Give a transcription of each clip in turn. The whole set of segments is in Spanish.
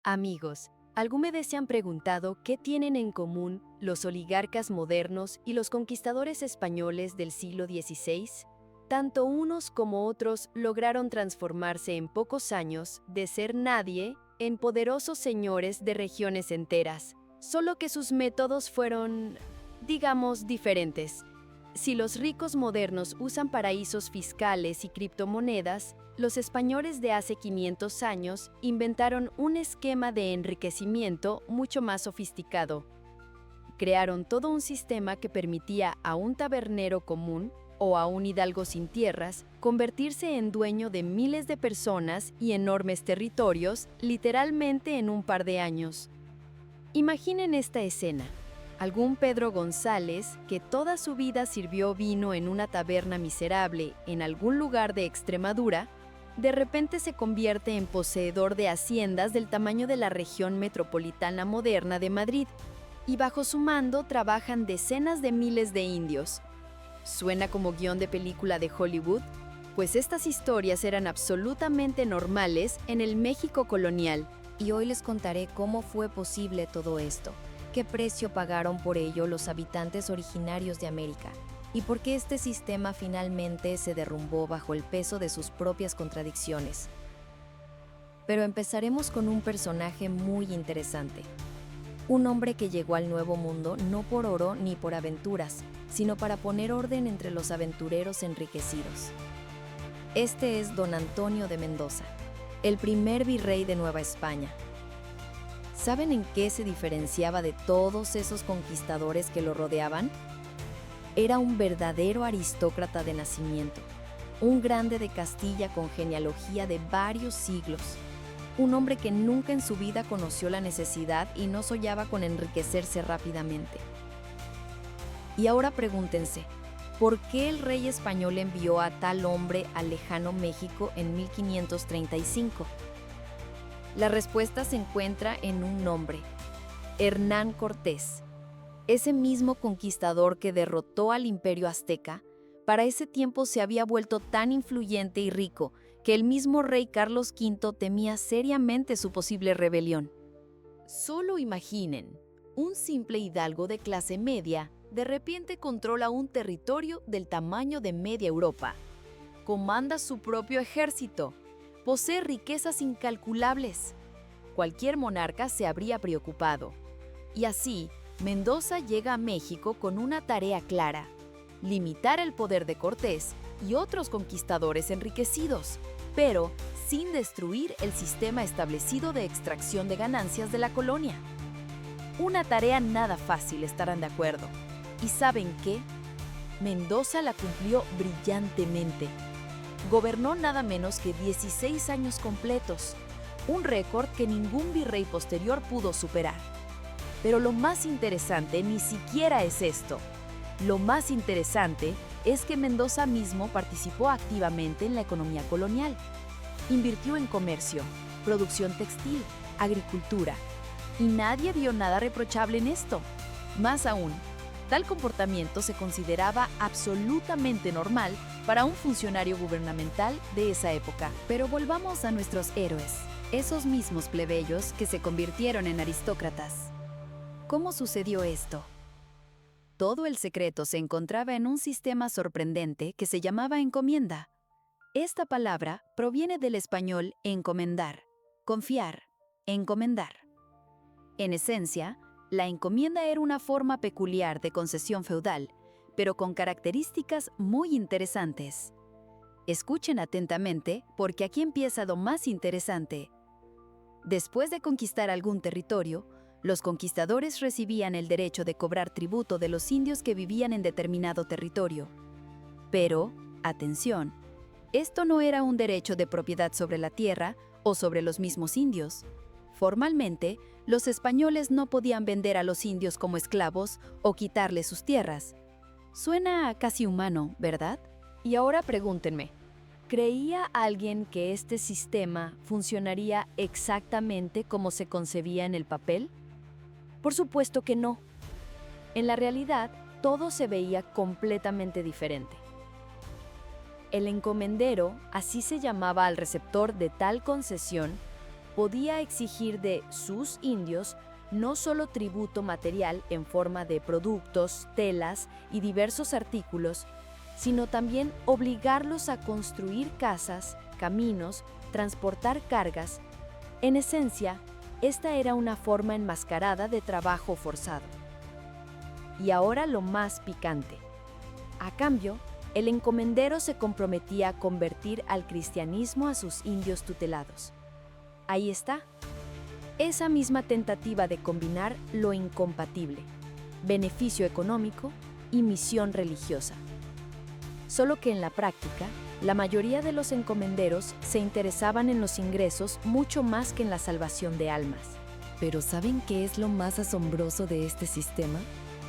Amigos, ¿alguna vez se han preguntado qué tienen en común los oligarcas modernos y los conquistadores españoles del siglo XVI? Tanto unos como otros lograron transformarse en pocos años de ser nadie en poderosos señores de regiones enteras, solo que sus métodos fueron, digamos, diferentes. Si los ricos modernos usan paraísos fiscales y criptomonedas, los españoles de hace 500 años inventaron un esquema de enriquecimiento mucho más sofisticado. Crearon todo un sistema que permitía a un tabernero común o a un hidalgo sin tierras convertirse en dueño de miles de personas y enormes territorios, literalmente en un par de años. Imaginen esta escena. Algún Pedro González, que toda su vida sirvió vino en una taberna miserable en algún lugar de Extremadura, de repente se convierte en poseedor de haciendas del tamaño de la región metropolitana moderna de Madrid, y bajo su mando trabajan decenas de miles de indios. ¿Suena como guión de película de Hollywood? Pues estas historias eran absolutamente normales en el México colonial. Y hoy les contaré cómo fue posible todo esto, qué precio pagaron por ello los habitantes originarios de América, y por qué este sistema finalmente se derrumbó bajo el peso de sus propias contradicciones. Pero empezaremos con un personaje muy interesante. Un hombre que llegó al Nuevo Mundo no por oro ni por aventuras, sino para poner orden entre los aventureros enriquecidos. Este es don Antonio de Mendoza, el primer virrey de Nueva España. ¿Saben en qué se diferenciaba de todos esos conquistadores que lo rodeaban? Era un verdadero aristócrata de nacimiento, un grande de Castilla con genealogía de varios siglos, un hombre que nunca en su vida conoció la necesidad y no soñaba con enriquecerse rápidamente. Y ahora pregúntense, ¿por qué el rey español envió a tal hombre al lejano México en 1535? La respuesta se encuentra en un nombre: Hernán Cortés. Ese mismo conquistador que derrotó al imperio azteca, para ese tiempo se había vuelto tan influyente y rico que el mismo rey Carlos V temía seriamente su posible rebelión. Solo imaginen, un simple hidalgo de clase media de repente controla un territorio del tamaño de media Europa, comanda su propio ejército, posee riquezas incalculables. Cualquier monarca se habría preocupado. Y así, Mendoza llega a México con una tarea clara: limitar el poder de Cortés y otros conquistadores enriquecidos, pero sin destruir el sistema establecido de extracción de ganancias de la colonia. Una tarea nada fácil, estarán de acuerdo. ¿Y saben qué? Mendoza la cumplió brillantemente. Gobernó nada menos que 16 años completos, un récord que ningún virrey posterior pudo superar. Pero lo más interesante ni siquiera es esto. Lo más interesante es que Mendoza mismo participó activamente en la economía colonial. Invirtió en comercio, producción textil, agricultura, y nadie vio nada reprochable en esto. Más aún, tal comportamiento se consideraba absolutamente normal para un funcionario gubernamental de esa época. Pero volvamos a nuestros héroes, esos mismos plebeyos que se convirtieron en aristócratas. ¿Cómo sucedió esto? Todo el secreto se encontraba en un sistema sorprendente que se llamaba encomienda. Esta palabra proviene del español encomendar, confiar, encomendar. En esencia, la encomienda era una forma peculiar de concesión feudal, pero con características muy interesantes. Escuchen atentamente, porque aquí empieza lo más interesante. Después de conquistar algún territorio, los conquistadores recibían el derecho de cobrar tributo de los indios que vivían en determinado territorio. Pero, atención, esto no era un derecho de propiedad sobre la tierra o sobre los mismos indios. Formalmente, los españoles no podían vender a los indios como esclavos o quitarles sus tierras. Suena casi humano, ¿verdad? Y ahora pregúntenme, ¿creía alguien que este sistema funcionaría exactamente como se concebía en el papel? Por supuesto que no. En la realidad, todo se veía completamente diferente. El encomendero, así se llamaba al receptor de tal concesión, podía exigir de sus indios no solo tributo material en forma de productos, telas y diversos artículos, sino también obligarlos a construir casas, caminos, transportar cargas. En esencia, esta era una forma enmascarada de trabajo forzado. Y ahora lo más picante. A cambio, el encomendero se comprometía a convertir al cristianismo a sus indios tutelados. Ahí está. Esa misma tentativa de combinar lo incompatible, beneficio económico y misión religiosa. Solo que en la práctica, la mayoría de los encomenderos se interesaban en los ingresos mucho más que en la salvación de almas. Pero ¿saben qué es lo más asombroso de este sistema?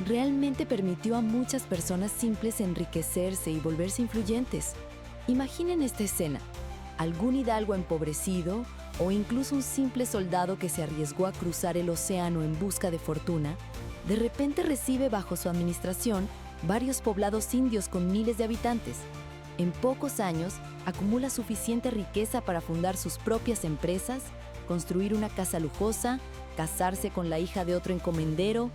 Realmente permitió a muchas personas simples enriquecerse y volverse influyentes. Imaginen esta escena: algún hidalgo empobrecido o incluso un simple soldado que se arriesgó a cruzar el océano en busca de fortuna, de repente recibe bajo su administración varios poblados indios con miles de habitantes. En pocos años, acumula suficiente riqueza para fundar sus propias empresas, construir una casa lujosa, casarse con la hija de otro encomendero,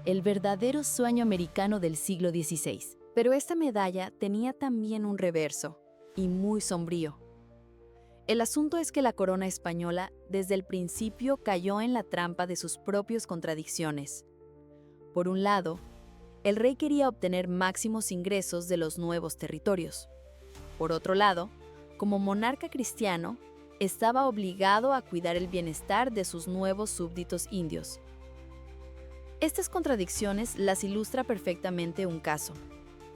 el verdadero sueño americano del siglo XVI. Pero esta medalla tenía también un reverso, y muy sombrío. El asunto es que la corona española desde el principio cayó en la trampa de sus propias contradicciones. Por un lado, el rey quería obtener máximos ingresos de los nuevos territorios. Por otro lado, como monarca cristiano, estaba obligado a cuidar el bienestar de sus nuevos súbditos indios. Estas contradicciones las ilustra perfectamente un caso.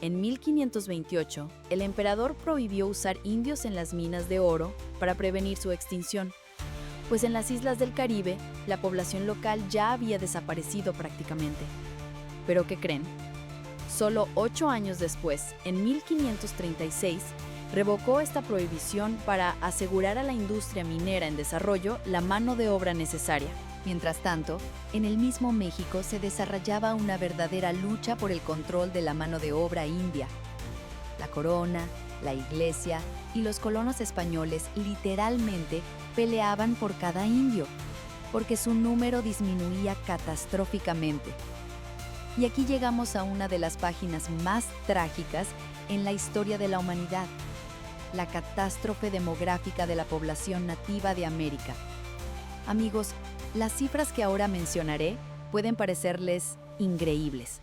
En 1528, el emperador prohibió usar indios en las minas de oro para prevenir su extinción, pues en las islas del Caribe, la población local ya había desaparecido prácticamente. ¿Pero qué creen? Solo 8 años después, en 1536, revocó esta prohibición para asegurar a la industria minera en desarrollo la mano de obra necesaria. Mientras tanto, en el mismo México se desarrollaba una verdadera lucha por el control de la mano de obra india. La corona, la iglesia y los colonos españoles literalmente peleaban por cada indio, porque su número disminuía catastróficamente. Y aquí llegamos a una de las páginas más trágicas en la historia de la humanidad: la catástrofe demográfica de la población nativa de América. Amigos, las cifras que ahora mencionaré pueden parecerles increíbles,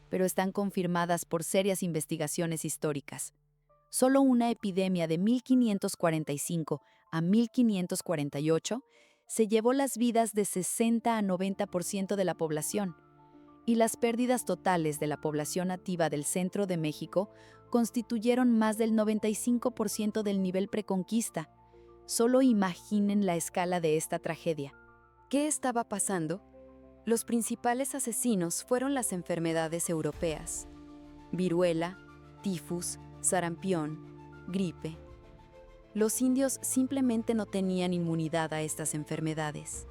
pero están confirmadas por serias investigaciones históricas. Solo una epidemia de 1545 a 1548 se llevó las vidas de 60 a 90% de la población, y las pérdidas totales de la población nativa del centro de México constituyeron más del 95% del nivel preconquista. Solo imaginen la escala de esta tragedia. ¿Qué estaba pasando? Los principales asesinos fueron las enfermedades europeas: viruela, tifus, sarampión, gripe. Los indios simplemente no tenían inmunidad a estas enfermedades.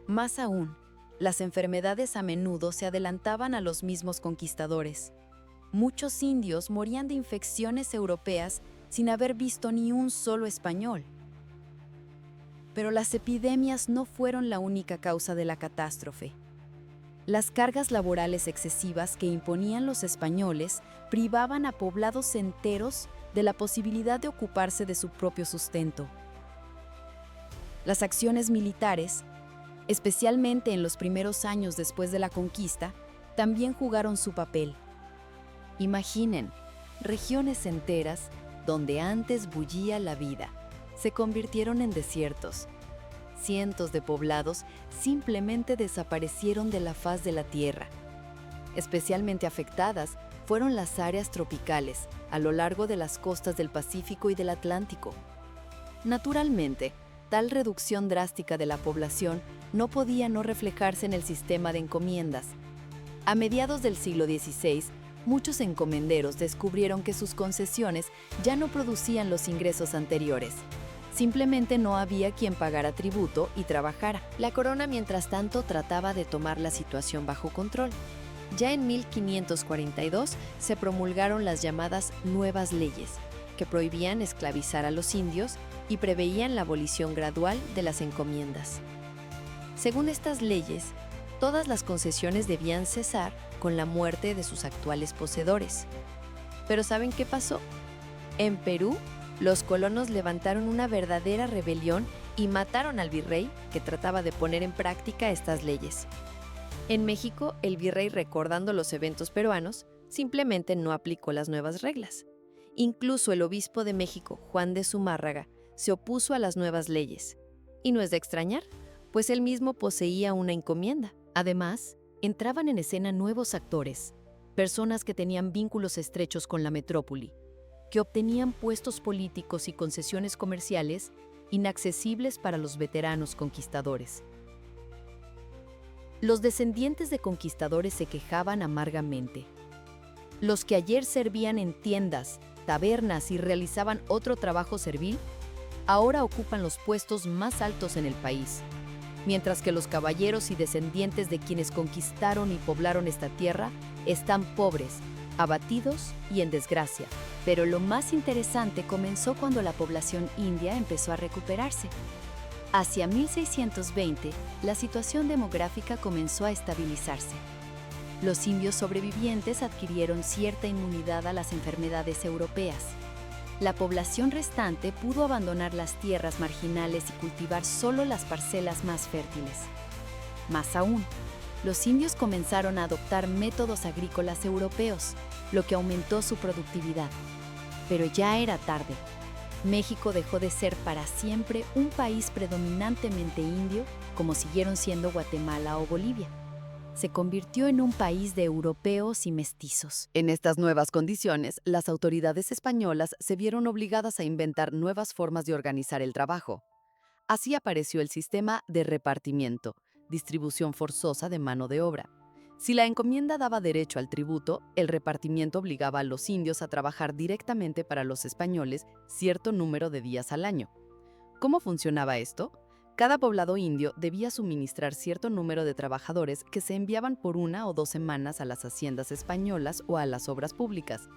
Más aún, las enfermedades a menudo se adelantaban a los mismos conquistadores. Muchos indios morían de infecciones europeas sin haber visto ni un solo español. Pero las epidemias no fueron la única causa de la catástrofe. Las cargas laborales excesivas que imponían los españoles privaban a poblados enteros de la posibilidad de ocuparse de su propio sustento. Las acciones militares, especialmente en los primeros años después de la conquista, también jugaron su papel. Imaginen, regiones enteras donde antes bullía la vida se convirtieron en desiertos. Cientos de poblados simplemente desaparecieron de la faz de la tierra. Especialmente afectadas fueron las áreas tropicales a lo largo de las costas del Pacífico y del Atlántico. Naturalmente, tal reducción drástica de la población no podía no reflejarse en el sistema de encomiendas. A mediados del siglo XVI, muchos encomenderos descubrieron que sus concesiones ya no producían los ingresos anteriores. Simplemente no había quien pagara tributo y trabajara. La corona, mientras tanto, trataba de tomar la situación bajo control. Ya en 1542 se promulgaron las llamadas Nuevas Leyes, que prohibían esclavizar a los indios y preveían la abolición gradual de las encomiendas. Según estas leyes, todas las concesiones debían cesar con la muerte de sus actuales poseedores. Pero ¿saben qué pasó? En Perú, los colonos levantaron una verdadera rebelión y mataron al virrey que trataba de poner en práctica estas leyes. En México, el virrey, recordando los eventos peruanos, simplemente no aplicó las nuevas reglas. Incluso el obispo de México, Juan de Zumárraga, se opuso a las nuevas leyes. Y no es de extrañar, pues él mismo poseía una encomienda. Además, entraban en escena nuevos actores, personas que tenían vínculos estrechos con la metrópoli, que obtenían puestos políticos y concesiones comerciales inaccesibles para los veteranos conquistadores. Los descendientes de conquistadores se quejaban amargamente. Los que ayer servían en tiendas, tabernas y realizaban otro trabajo servil, ahora ocupan los puestos más altos en el país, mientras que los caballeros y descendientes de quienes conquistaron y poblaron esta tierra están pobres, abatidos y en desgracia. Pero lo más interesante comenzó cuando la población india empezó a recuperarse. Hacia 1620, la situación demográfica comenzó a estabilizarse. Los indios sobrevivientes adquirieron cierta inmunidad a las enfermedades europeas. La población restante pudo abandonar las tierras marginales y cultivar solo las parcelas más fértiles. Más aún, los indios comenzaron a adoptar métodos agrícolas europeos, lo que aumentó su productividad. Pero ya era tarde. México dejó de ser para siempre un país predominantemente indio, como siguieron siendo Guatemala o Bolivia. Se convirtió en un país de europeos y mestizos. En estas nuevas condiciones, las autoridades españolas se vieron obligadas a inventar nuevas formas de organizar el trabajo. Así apareció el sistema de repartimiento, distribución forzosa de mano de obra. Si la encomienda daba derecho al tributo, el repartimiento obligaba a los indios a trabajar directamente para los españoles cierto número de días al año. ¿Cómo funcionaba esto? Cada poblado indio debía suministrar cierto número de trabajadores que se enviaban por 1 o 2 semanas a las haciendas españolas o a las obras públicas.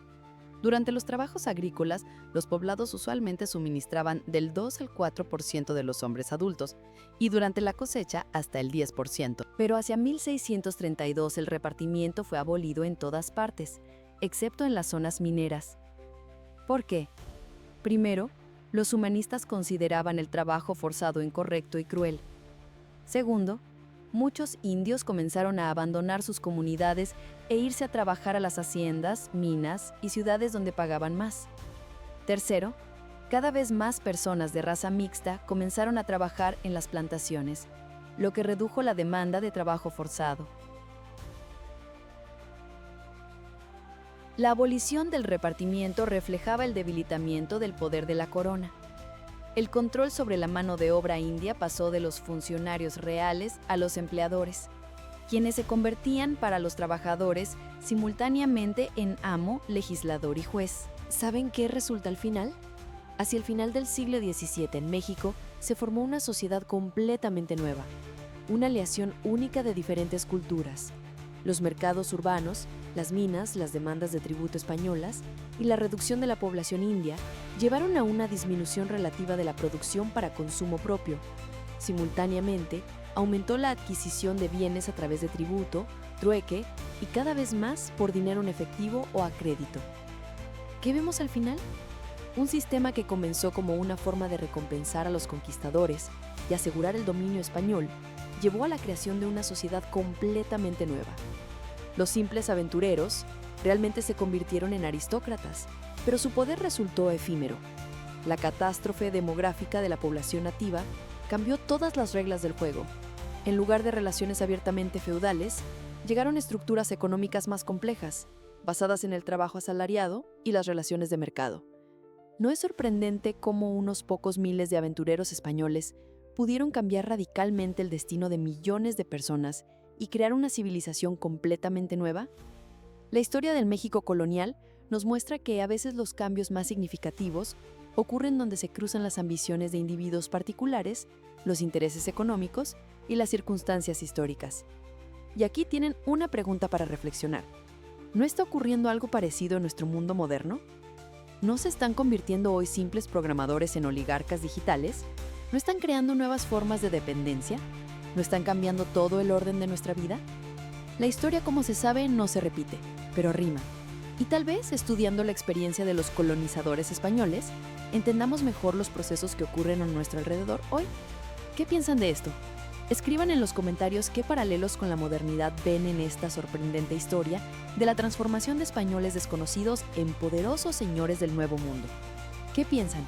Durante los trabajos agrícolas, los poblados usualmente suministraban del 2 al 4% de los hombres adultos y durante la cosecha hasta el 10%. Pero hacia 1632 el repartimiento fue abolido en todas partes, excepto en las zonas mineras. ¿Por qué? Primero, los humanistas consideraban el trabajo forzado incorrecto y cruel. Segundo, muchos indios comenzaron a abandonar sus comunidades e irse a trabajar a las haciendas, minas y ciudades donde pagaban más. Tercero, cada vez más personas de raza mixta comenzaron a trabajar en las plantaciones, lo que redujo la demanda de trabajo forzado. La abolición del repartimiento reflejaba el debilitamiento del poder de la corona. El control sobre la mano de obra india pasó de los funcionarios reales a los empleadores, quienes se convertían para los trabajadores simultáneamente en amo, legislador y juez. ¿Saben qué resulta al final? Hacia el final del siglo XVII en México se formó una sociedad completamente nueva, una aleación única de diferentes culturas. Los mercados urbanos, las minas, las demandas de tributo españolas y la reducción de la población india llevaron a una disminución relativa de la producción para consumo propio. Simultáneamente, aumentó la adquisición de bienes a través de tributo, trueque y cada vez más por dinero en efectivo o a crédito. ¿Qué vemos al final? Un sistema que comenzó como una forma de recompensar a los conquistadores y asegurar el dominio español, llevó a la creación de una sociedad completamente nueva. Los simples aventureros realmente se convirtieron en aristócratas, pero su poder resultó efímero. La catástrofe demográfica de la población nativa cambió todas las reglas del juego. En lugar de relaciones abiertamente feudales, llegaron estructuras económicas más complejas, basadas en el trabajo asalariado y las relaciones de mercado. ¿No es sorprendente cómo unos pocos miles de aventureros españoles pudieron cambiar radicalmente el destino de millones de personas y crear una civilización completamente nueva? La historia del México colonial nos muestra que a veces los cambios más significativos ocurren donde se cruzan las ambiciones de individuos particulares, los intereses económicos y las circunstancias históricas. Y aquí tienen una pregunta para reflexionar. ¿No está ocurriendo algo parecido en nuestro mundo moderno? ¿No se están convirtiendo hoy simples programadores en oligarcas digitales? ¿No están creando nuevas formas de dependencia? ¿No están cambiando todo el orden de nuestra vida? La historia, como se sabe, no se repite, pero rima. Y tal vez, estudiando la experiencia de los colonizadores españoles, entendamos mejor los procesos que ocurren a nuestro alrededor hoy. ¿Qué piensan de esto? Escriban en los comentarios qué paralelos con la modernidad ven en esta sorprendente historia de la transformación de españoles desconocidos en poderosos señores del Nuevo Mundo. ¿Qué piensan?